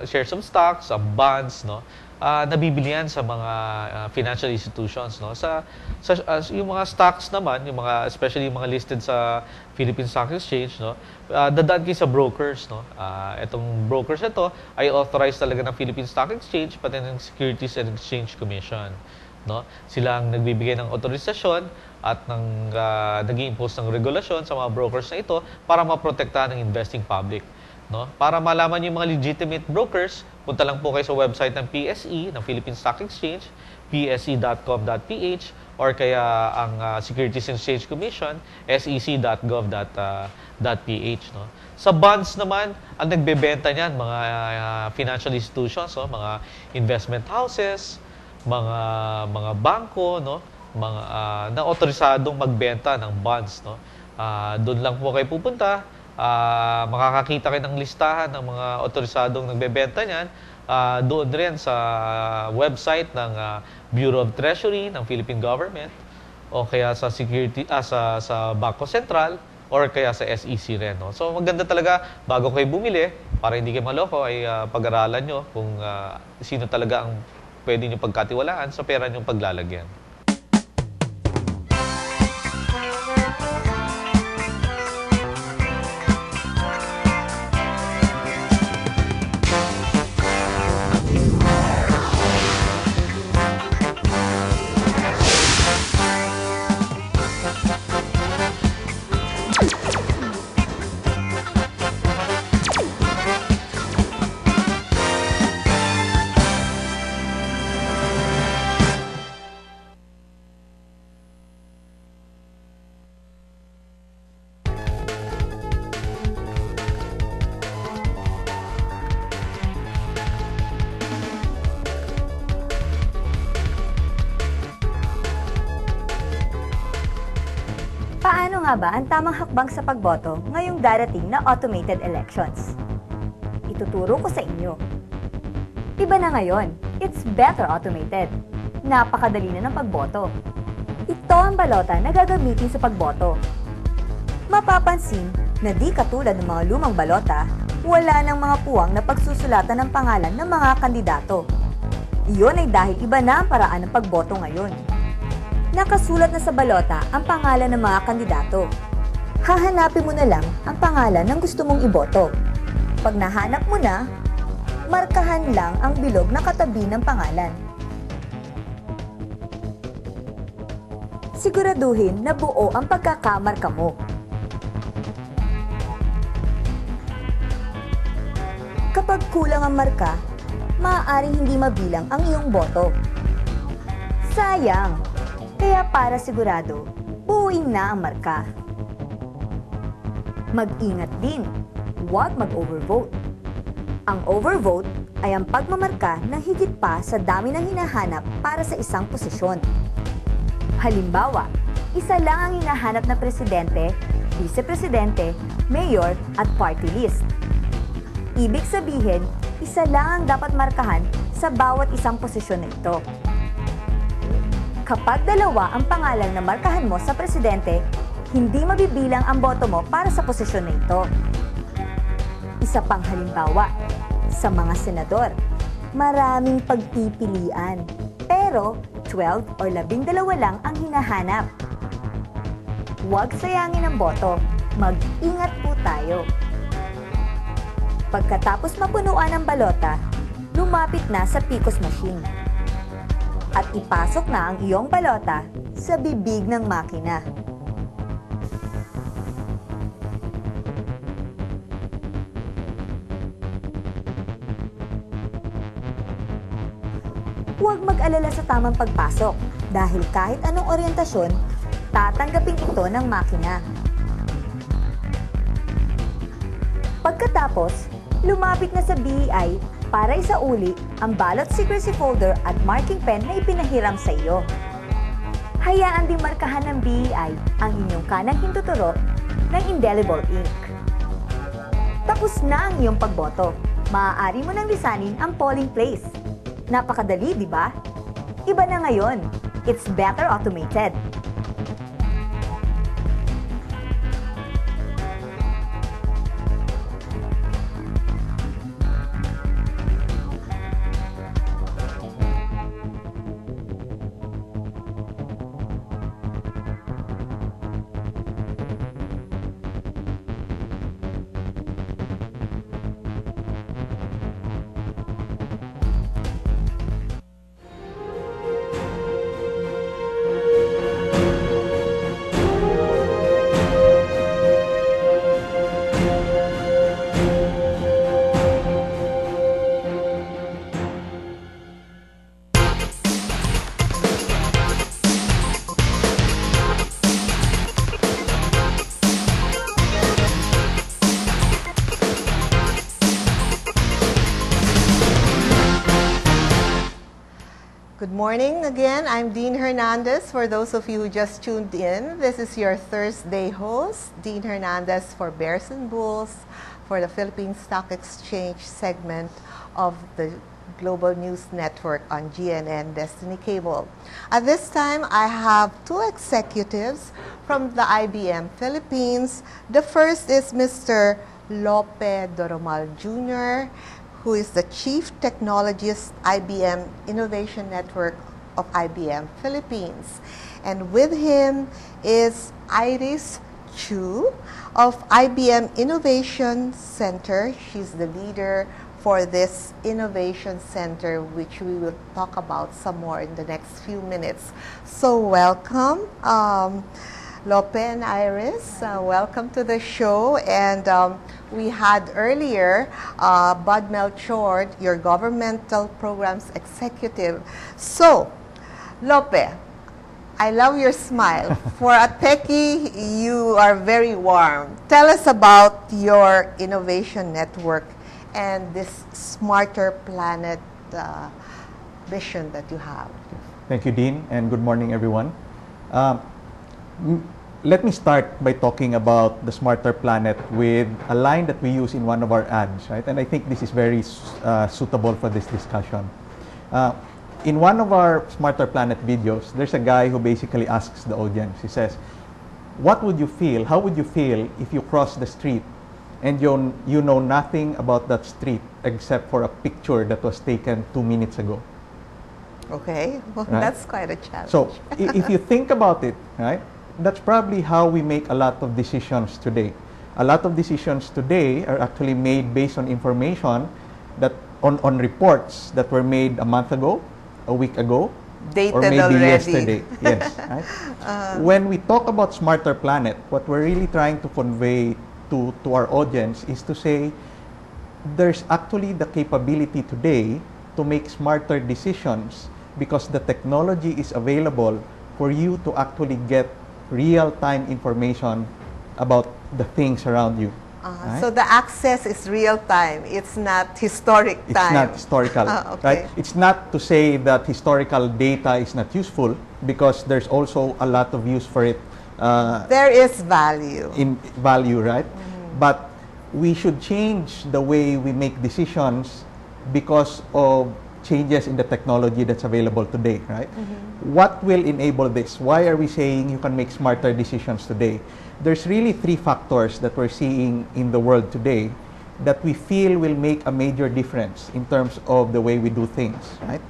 Shares of stocks, bonds, no, nabibili yan sa mga financial institutions, no. Yung mga stocks naman, yung mga especially yung mga listed sa Philippine Stock Exchange, no, dadaan kayo sa brokers, no. Itong brokers ito ay authorized talaga ng Philippine Stock Exchange pati ng Securities and Exchange Commission, no. Sila ang nagbibigay ng autorisasyon at nag-i-impose ng regulasyon sa mga brokers na ito para maprotektahan ng investing public. No? Para malaman yung mga legitimate brokers, punta lang po kayo sa website ng PSE, ng Philippine Stock Exchange, pse.com.ph, or kaya ang Securities and Exchange Commission, sec.gov.ph. No? Sa bonds naman, ang nagbebenta niyan, mga financial institutions, no? Mga investment houses, mga bangko, no? Mga na otorisadong magbenta ng bonds. No? Doon lang po kayo pupunta. Makakakita kayo ng listahan ng mga otorisadong nagbebenta niyan doon rin sa website ng Bureau of Treasury ng Philippine Government o kaya sa sa Bangko Sentral or kaya sa SEC rin, no? So maganda talaga bago kayo bumili para hindi kayo maloko ay pag-aralan nyo kung sino talaga ang pwede nyo pagkatiwalaan sa pera nyo paglalagyan. Paano nga ba ang tamang hakbang sa pagboto ngayong darating na automated elections? Ituturo ko sa inyo. Iba na ngayon, it's better automated. Napakadali na ng pagboto. Ito ang balota na gagamitin sa pagboto. Mapapansin na di katulad ng mga lumang balota, wala ng mga puwang na pagsusulatan ng pangalan ng mga kandidato. Iyon ay dahil iba na ang paraan ng pagboto ngayon. Nakasulat na sa balota ang pangalan ng mga kandidato. Hahanapin mo na lang ang pangalan ng gusto mong iboto. Pag nahanap mo na, markahan lang ang bilog na katabi ng pangalan. Siguraduhin na buo ang pagkakamarka mo. Kapag kulang ang marka, maaaring hindi mabilang ang iyong boto. Sayang! Kaya para sigurado, buuin na ang marka. Mag-ingat din, huwag mag-overvote. Ang overvote ay ang pagmamarka ng higit pa sa dami ng hinahanap para sa isang posisyon. Halimbawa, isa lang ang hinahanap na presidente, vice-presidente, mayor at party list. Ibig sabihin, isa lang ang dapat markahan sa bawat isang posisyon na ito. Kapag dalawa ang pangalan na markahan mo sa presidente, hindi mabibilang ang boto mo para sa posisyon na ito. Isa pang halimbawa, sa mga senador, maraming pagpipilian, pero 12 or 12 lang ang hinahanap. Huwag sayangin ang boto, mag-ingat po tayo. Pagkatapos mapunuan ang balota, lumapit na sa PCOS machine. At ipasok na ang iyong balota sa bibig ng makina. Huwag mag-alala sa tamang pagpasok dahil kahit anong oryentasyon, tatanggapin ito ng makina. Pagkatapos, lumapit na sa BEI para isauli ang ballot secrecy folder at marking pen na ipinahiram sa iyo. Hayaan ding markahan ng BEI ang inyong kanang hintuturo ng indelible ink. Tapos na ang iyong pagboto. Maaari mo nang lisanin ang polling place. Napakadali, di ba? Iba na ngayon. It's better automated. Good morning again. I'm Dean Hernandez. For those of you who just tuned in, this is your Thursday host, Dean Hernandez for Bears and Bulls for the Philippine Stock Exchange segment of the Global News Network on GNN Destiny Cable. At this time, I have two executives from the IBM Philippines. The first is Mr. Lope Doromal Jr., who is the Chief Technologist, IBM Innovation Network of IBM Philippines. And with him is Iris Chu of IBM Innovation Center. She's the leader for this Innovation Center, which we will talk about some more in the next few minutes. So welcome, Lope and Iris. Welcome to the show. And we had earlier Bud Melchor, your governmental programs executive. So, Lope, I love your smile. For a techie, you are very warm. Tell us about your innovation network and this Smarter Planet vision that you have. Thank you, Dean, and good morning, everyone. Let me start by talking about the Smarter Planet with a line that we use in one of our ads, right? And I think this is very suitable for this discussion. In one of our Smarter Planet videos, there's a guy who basically asks the audience, he says, what would you feel, how would you feel if you cross the street and you know nothing about that street except for a picture that was taken 2 minutes ago? Okay, well, right? That's quite a challenge. So, if you think about it, right? That's probably how we make a lot of decisions today. A lot of decisions today are actually made based on information that on reports that were made a month ago, a week ago, Dated or maybe already. yesterday. Yes, right? When we talk about Smarter Planet, what we're really trying to convey to our audience is to say there's actually the capability today to make smarter decisions because the technology is available for you to actually get real-time information about the things around you. Right? So the access is real-time. It's not historic time. It's not historical, okay. right? It's not to say that historical data is not useful because there's also a lot of use for it. There is value. In value, right? But we should change the way we make decisions because of changes in the technology that's available today, right? What will enable this? Why are we saying you can make smarter decisions today? There's really 3 factors that we're seeing in the world today that we feel will make a major difference in terms of the way we do things, right?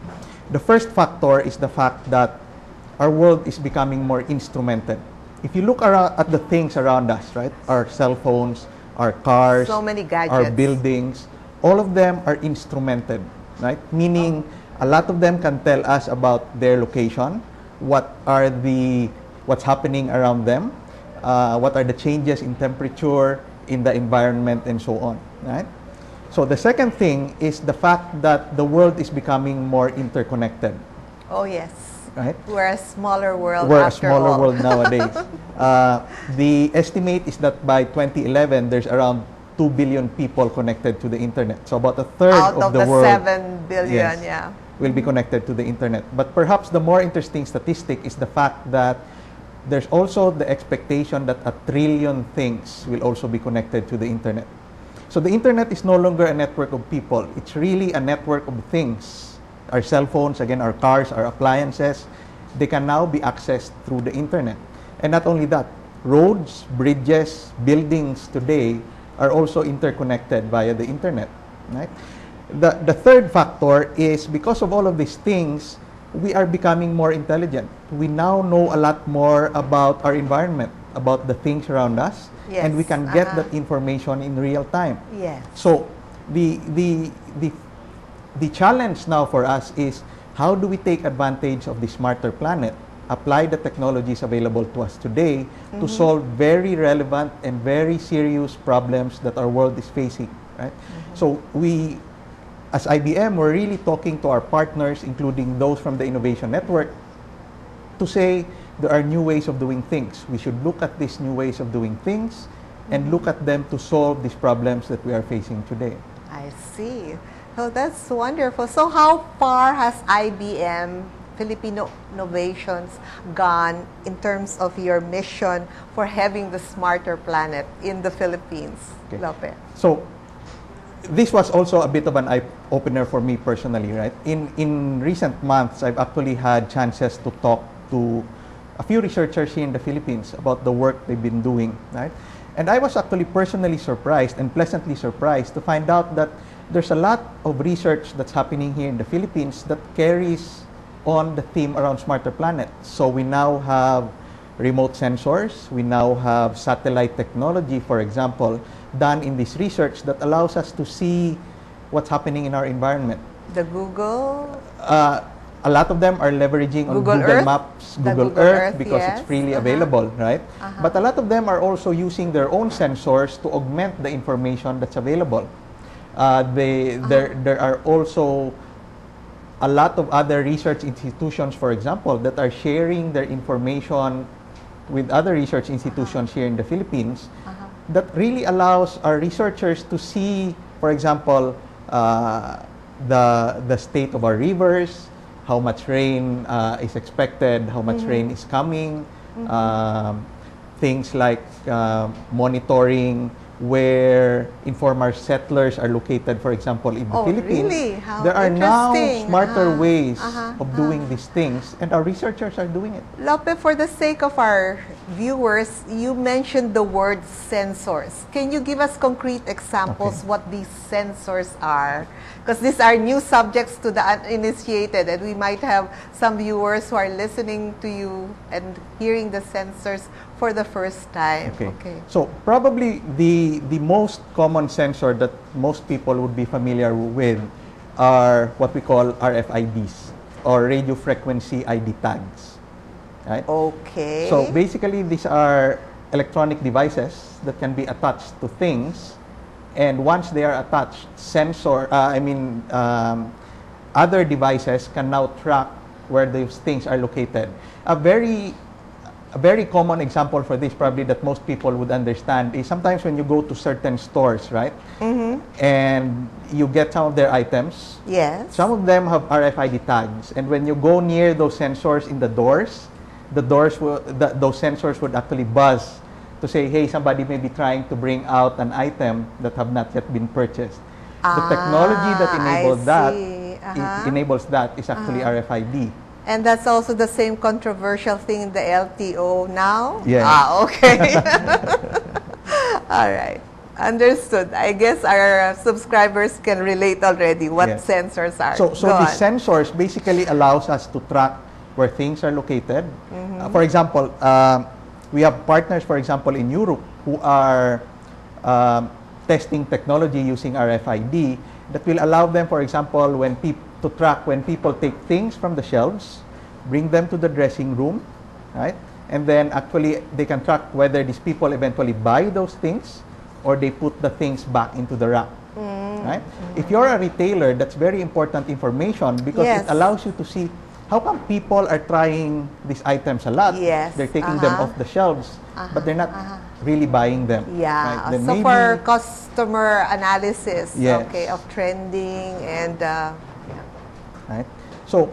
The first factor is the fact that our world is becoming more instrumented. If you look around at the things around us, right? Our cell phones, our cars, So many gadgets. our buildings, all of them are instrumented, right? Meaning a lot of them can tell us about their location, what's happening around them, what are the changes in temperature, in the environment, and so on, right? So the second thing is the fact that the world is becoming more interconnected. Oh, yes. Right? We're a smaller world We're a after smaller all. world nowadays. The estimate is that by 2011, there's around 2 billion people connected to the internet. So about a third Out of of the the world 7 billion, yes, yeah. will be connected to the internet. But perhaps the more interesting statistic is the fact that there's also the expectation that 1 trillion things will also be connected to the internet. So the internet is no longer a network of people. It's really a network of things our cell phones, again, our cars, our appliances, they can now be accessed through the internet. And not only that, roads, bridges, buildings today are also interconnected via the internet, right? The third factor is because of all of these things, we are becoming more intelligent. We now know a lot more about our environment, about the things around us, Yes. and we can get that information in real time. Yes. So the challenge now for us is how do we take advantage of the smarter planet, apply the technologies available to us today to solve very relevant and very serious problems that our world is facing, right? So we, as IBM, we're really talking to our partners, including those from the Innovation Network, to say there are new ways of doing things. We should look at these new ways of doing things and look at them to solve these problems that we are facing today. I see. Oh, that's wonderful. So how far has IBM Filipino Innovations gone in terms of your mission for having the smarter planet in the Philippines, Okay. Lope? So this was also a bit of an eye-opener for me personally, right? In recent months, I've actually had chances to talk to a few researchers here in the Philippines about the work they've been doing, right? And I was actually personally surprised and pleasantly surprised to find out that there's a lot of research that's happening here in the Philippines that carries on the theme around smarter planet. So we now have remote sensors, we now have satellite technology, for example, done in this research that allows us to see what's happening in our environment. The Google? A lot of them are leveraging on Google Google Earth? Maps, The Google Google Earth, Earth, because yes. it's freely available, right? But a lot of them are also using their own sensors to augment the information that's available. There are also a lot of other research institutions, for example, that are sharing their information with other research institutions here in the Philippines that really allows our researchers to see, for example, the state of our rivers, how much rain is expected, how much rain is coming, things like monitoring where informal settlers are located, for example, in the Philippines. Really? How there are now interesting. smarter ways of doing these things, and our researchers are doing it. Lope, for the sake of our viewers, you mentioned the word sensors. Can you give us concrete examples what these sensors are? Because these are new subjects to the uninitiated, and we might have some viewers who are listening to you and hearing the sensors for the first time. Okay. So probably the most common sensor that most people would be familiar with are what we call RFIDs, or radio frequency ID tags, right? Okay. So basically, these are electronic devices that can be attached to things, and once they are attached, other devices can now track where those things are located. A very common example for this, probably that most people would understand, is sometimes when you go to certain stores, right? And you get some of their items. Yes. Some of them have RFID tags, and when you go near those sensors in the doors, those sensors would actually buzz to say, hey, somebody may be trying to bring out an item that have not yet been purchased. The technology that enables that is actually RFID. And that's also the same controversial thing in the LTO now? Yes. Okay. All right. Understood. I guess our subscribers can relate already what sensors are. So these sensors basically allows us to track where things are located. For example, we have partners, for example, in Europe who are testing technology using RFID that will allow them, for example, to track when people take things from the shelves, bring them to the dressing room, right? And then actually they can track whether these people eventually buy those things or they put the things back into the rack, right? If you're a retailer, that's very important information because it allows you to see how come people are trying these items a lot. They're taking them off the shelves, but they're not really buying them. Yeah. Right? So for customer analysis, Yes. okay, of trending and right? So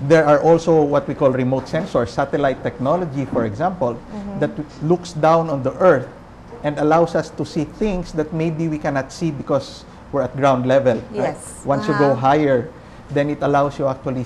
there are also what we call remote sensors, satellite technology, for example, that looks down on the Earth and allows us to see things that maybe we cannot see because we're at ground level. Yes. Right? Once you go higher, then it allows you actually